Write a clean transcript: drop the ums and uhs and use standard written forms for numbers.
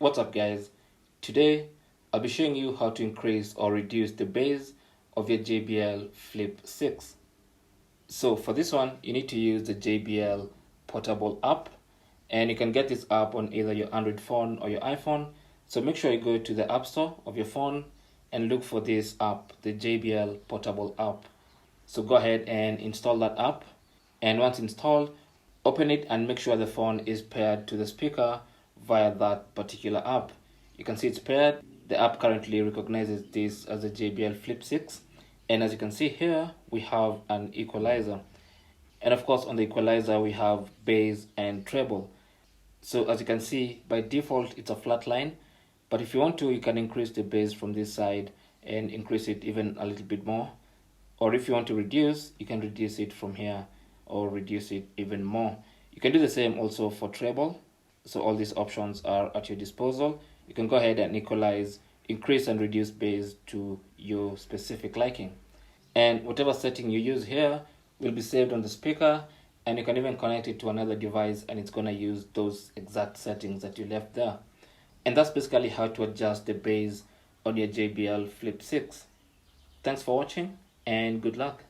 What's up guys? Today I'll be showing you how to increase or reduce the bass of your JBL Flip 6. So for this one you need to use the JBL Portable app, and you can get this app on either your Android phone or your iPhone. So make sure you go to the App Store of your phone and look for this app, the JBL Portable app. So go ahead and install that app, and once installed, open it and make sure the phone is paired to the speaker via that particular app. You can see it's paired. The app currently recognizes this as a JBL Flip 6, and as you can see here we have an equalizer, and of course on the equalizer we have bass and treble. So as you can see, by default it's a flat line, but if you want to, you can increase the bass from this side and increase it even a little bit more, or if you want to reduce, you can reduce it from here or reduce it even more. You can do the same also for treble. So all these options are at your disposal. You can go ahead and equalize, increase and reduce bass to your specific liking, and whatever setting you use here will be saved on the speaker, and you can even connect it to another device and it's going to use those exact settings that you left there. And that's basically how to adjust the bass on your JBL Flip 6. Thanks for watching and good luck.